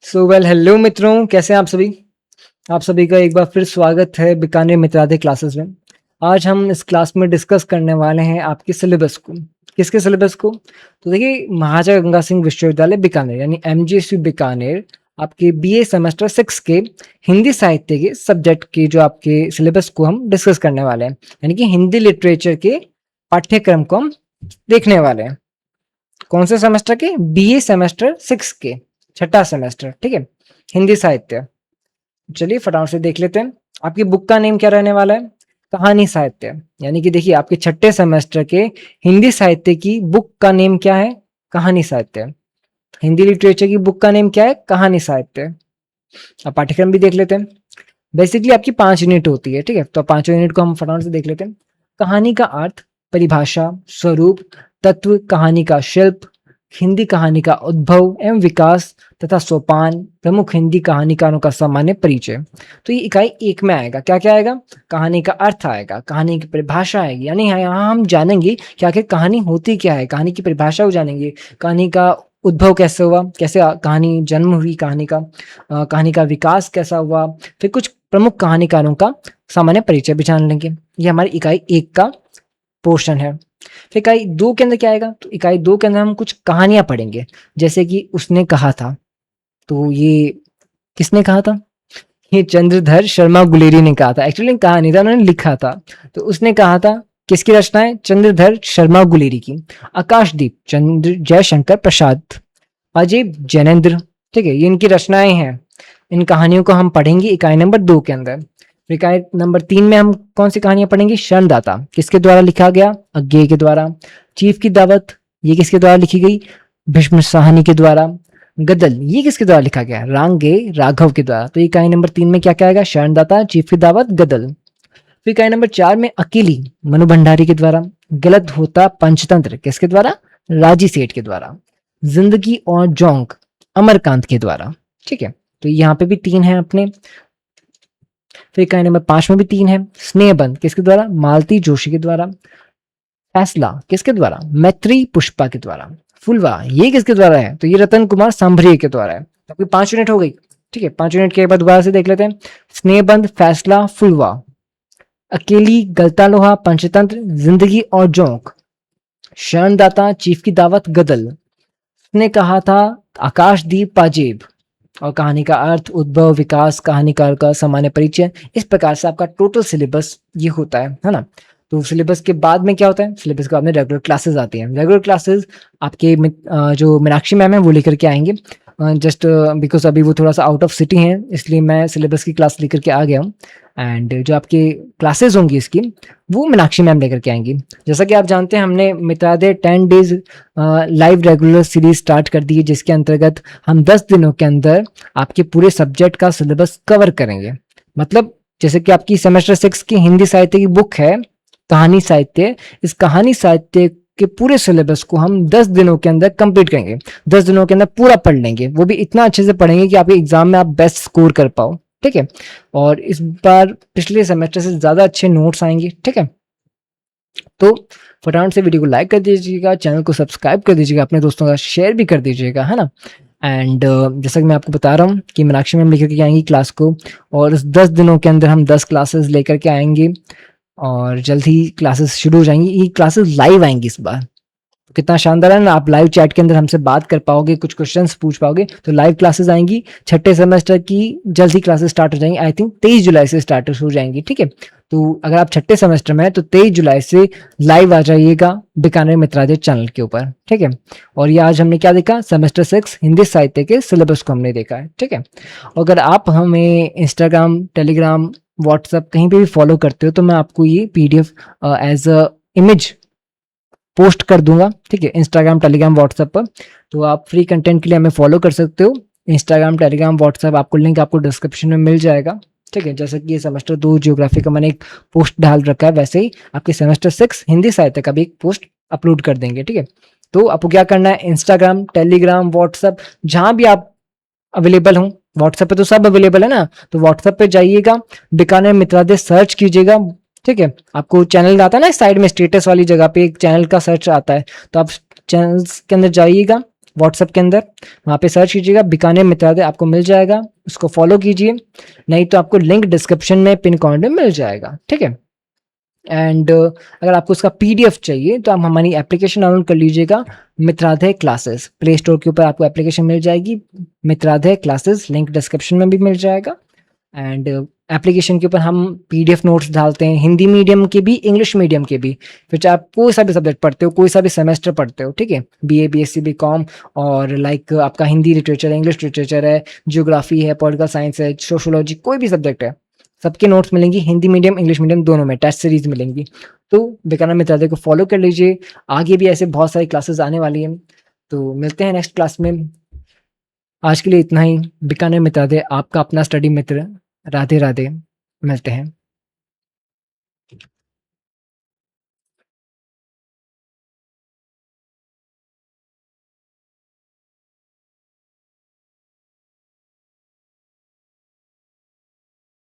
Hello मित्रों, कैसे हैं आप सभी। आप सभी का एक बार फिर स्वागत है बीकानेर मित्रादे क्लासेस में। आज हम इस क्लास में डिस्कस करने वाले हैं आपके सिलेबस को। किसके सिलेबस को? तो देखिए, महाराजा गंगा सिंह विश्वविद्यालय बीकानेर यानी एमजीएसयू बीकानेर आपके बीए सेमेस्टर 6 के हिंदी साहित्य के सब्जेक्ट के जो आपके सिलेबस को हम डिस्कस करने वाले हैं, यानी कि हिंदी लिटरेचर के पाठ्यक्रम को हम देखने वाले हैं। कौन से सेमेस्टर के? बीए सेमेस्टर 6 के छठा सेमेस्टर, ठीक है, हिंदी साहित्य। चलिए फटाफट से देख लेते हैं। आपकी बुक का नेम क्या रहने वाला है? कहानी साहित्य। यानी कि देखिए, आपके छठे सेमेस्टर के हिंदी साहित्य की बुक का नेम क्या है? कहानी साहित्य। हिंदी लिटरेचर की बुक का नेम क्या है? कहानी साहित्य। अब पाठ्यक्रम भी देख लेते हैं। बेसिकली आपकी 5 यूनिट होती है, ठीक है, तो 5 यूनिट को हम फटाफट से देख लेते हैं। कहानी का अर्थ, परिभाषा, स्वरूप, तत्व, कहानी का शिल्प, हिंदी कहानी का उद्भव एवं विकास तथा सोपान, प्रमुख हिंदी कहानीकारों का सामान्य परिचय। तो ये इकाई 1 में आएगा। क्या क्या आएगा? कहानी का अर्थ आएगा, कहानी की परिभाषा आएगी, यानी यहाँ हम जानेंगे कि आखिर कहानी होती क्या है, कहानी की परिभाषा को जानेंगे, कहानी का उद्भव कैसे हुआ, कैसे कहानी जन्म हुई, कहानी का विकास कैसा हुआ, फिर कुछ प्रमुख कहानीकारों का सामान्य परिचय भी जान लेंगे। ये हमारी इकाई 1 का पोर्शन है। फिर इकाई 2 के अंदर क्या आएगा? तो इकाई 2 के अंदर हम कुछ कहानियां पढ़ेंगे, जैसे कि उसने कहा था। तो ये किसने कहा था? ये चंद्रधर शर्मा गुलेरी ने कहा था। एक्चुअली कहा नहीं था, उन्होंने लिखा था। तो उसने कहा था, किसकी रचना है? चंद्रधर शर्मा गुलेरी की। आकाशदीप चंद्र जयशंकर प्रसाद। अजय जैनेन्द्र, ठीक है, ये इनकी रचनाएं हैं। इन कहानियों को हम पढ़ेंगे इकाई नंबर 2 के अंदर। इकाई नंबर 3 में हम कौन सी कहानियां पढ़ेंगे? शरणदाता, किसके द्वारा लिखा गया? अज्ञेय के द्वारा। चीफ की दावत, ये किसके द्वारा लिखी गई? भीष्म साहनी के द्वारा। गदल, ये किसके द्वारा लिखा गया? रांगे राघव के द्वारा। तो इकाई नंबर 3 में क्या क्या आएगा? शरणदाता, चीफ की दावत, गदल। फिर इकाई नंबर 4 में अकेली, मनु भंडारी के द्वारा। गलत होता पंचतंत्र, किसके द्वारा? राजी सेठ के द्वारा। जिंदगी और जोंक, अमरकांत के द्वारा। ठीक है, तो यहाँ पे भी 3 है अपने। फिर इकाई नंबर 5 में भी 3 है। स्नेहबंध, किसके द्वारा? मालती जोशी के द्वारा। फैसला, किसके द्वारा? मैत्री पुष्पा के द्वारा। फुलवा, ये किसके द्वारा है? तो ये रतन कुमार सांभरिया के द्वारा है। तो आपकी 5 यूनिट हो गई। ठीक है, 5 यूनिट के बाद दोबारा से देख लेते हैं। स्नेहबंध, फैसला, फुलवा, अकेली, गलता लोहा, पंचतंत्र, जिंदगी और जोंक, शरणदाता, चीफ की दावत, गदल, ने कहा था, आकाशदीप, पाजेब, और कहानी का अर्थ, उद्भव, विकास, कहानीकार का सामान्य परिचय। इस प्रकार से आपका टोटल सिलेबस ये होता है ना। तो सिलेबस के बाद में क्या होता है? सिलेबस के बाद में रेगुलर क्लासेस आती हैं। रेगुलर क्लासेस आपके जो मीनाक्षी मैम है वो लेकर के आएंगे। जस्ट बिकॉज अभी वो थोड़ा सा आउट ऑफ सिटी हैं, इसलिए मैं सिलेबस की क्लास लेकर के आ गया हूँ। एंड जो आपके क्लासेस होंगी इसकी, वो मीनाक्षी मैम लेकर के आएंगी। जैसा कि आप जानते हैं, हमने मित्रादे 10 days live regular series start कर दी है, जिसके अंतर्गत हम 10 दिनों के अंदर आपके पूरे सब्जेक्ट का सिलेबस कवर करेंगे। मतलब जैसे कि आपकी सेमेस्टर 6 की हिंदी साहित्य की बुक है कहानी साहित्य, इस कहानी साहित्य के पूरे सिलेबस को हम 10 दिनों के अंदर कंप्लीट करेंगे। 10 दिनों के अंदर पूरा पढ़ लेंगे, वो भी इतना अच्छे से पढ़ेंगे कि आपके एग्जाम में आप बेस्ट स्कोर कर पाओ। ठीक है, और इस बार पिछले सेमेस्टर से ज्यादा अच्छे नोट्स आएंगे। ठीक है, तो फटाफट से वीडियो को लाइक कर दीजिएगा, चैनल को सब्सक्राइब कर दीजिएगा, अपने दोस्तों का शेयर भी कर दीजिएगा, है ना। एंड जैसा कि मैं आपको बता रहा हूँ कि मीनाक्षी मैम लेकर के आएंगी क्लास को, और इस 10 दिनों के अंदर हम 10 क्लासेस लेकर के आएंगे, और जल्द ही क्लासेस शुरू हो जाएंगी। ये क्लासेस लाइव आएंगी इस बार, तो कितना शानदार है ना। आप लाइव चैट के अंदर हमसे बात कर पाओगे, कुछ क्वेश्चंस पूछ पाओगे। तो लाइव क्लासेस आएंगी। छठे सेमेस्टर की जल्द ही क्लासेस स्टार्ट हो जाएंगी। आई थिंक 23 जुलाई से स्टार्ट हो जाएंगी। ठीक है, तो अगर आप छठे सेमेस्टर में है तो 23 जुलाई से लाइव आ जाइएगा बीकानेर मित्रादे चैनल के ऊपर। ठीक है, और ये आज हमने क्या देखा? सेमेस्टर 6 हिंदी साहित्य के सिलेबस को हमने देखा है। ठीक है, अगर आप हमें इंस्टाग्राम, टेलीग्राम, व्हाट्सएप कहीं पे भी फॉलो करते हो, तो मैं आपको ये PDF as a image post कर दूंगा। ठीक है, इंस्टाग्राम, टेलीग्राम, व्हाट्सएप पर। तो आप फ्री कंटेंट के लिए हमें फॉलो कर सकते हो। इंस्टाग्राम, टेलीग्राम, व्हाट्सएप, आपको लिंक आपको डिस्क्रिप्शन में मिल जाएगा। ठीक है, जैसे कि ये सेमेस्टर 2 ज्योग्राफी का मैंने एक पोस्ट डाल रखा है, वैसे ही आपके सेमेस्टर 6 हिंदी साहित्य का भी एक पोस्ट अपलोड कर देंगे। ठीक है, तो आपको क्या करना है? इंस्टाग्राम, टेलीग्राम, व्हाट्सएप, जहां भी आप अवेलेबल हो, व्हाट्सएप पे तो सब अवेलेबल है ना, तो व्हाट्सएप पे जाइएगा, बीकानेर मित्रादे सर्च कीजिएगा। ठीक है, आपको चैनल आता है ना, साइड में स्टेटस वाली जगह पे एक चैनल का सर्च आता है, तो आप चैनल्स के अंदर जाइएगा, व्हाट्सएप के अंदर, वहाँ पे सर्च कीजिएगा बीकानेर मित्रालय, आपको मिल जाएगा, उसको फॉलो कीजिए, नहीं तो आपको लिंक डिस्क्रिप्शन में पिन कमेंट में मिल जाएगा, ठीक है। एंड अगर आपको उसका पीडीएफ चाहिए तो आप हमारी एप्लीकेशन डाउनलोड कर लीजिएगा, मित्रालय क्लासेस, प्ले स्टोर के ऊपर आपको एप्लीकेशन मिल जाएगी, मित्रालय क्लासेस, लिंक डिस्क्रिप्शन में भी मिल जाएगा। एंड एप्लीकेशन के ऊपर हम पीडीएफ नोट्स डालते हैं, हिंदी मीडियम के भी, इंग्लिश मीडियम के भी, फिर चाहे आप कोई सा भी सब्जेक्ट पढ़ते हो, कोई सा भी सेमेस्टर पढ़ते हो, ठीक है, बीए, बीएससी, बीकॉम, और लाइक आपका हिंदी लिटरेचर है, इंग्लिश लिटरेचर है, ज्योग्राफी है, पॉलिटिकल साइंस है, सोशोलॉजी, कोई भी सब्जेक्ट है, सबके नोट्स मिलेंगी, हिंदी मीडियम, इंग्लिश मीडियम दोनों में टेस्ट सीरीज मिलेंगी। तो बीकानेर मित्रालय को फॉलो कर लीजिए, आगे भी ऐसे बहुत सारी क्लासेस आने वाली हैं। तो मिलते हैं नेक्स्ट क्लास में। आज के लिए इतना ही। बीकानेर मित्रालय आपका अपना स्टडी मित्र। राधे राधे, मिलते हैं।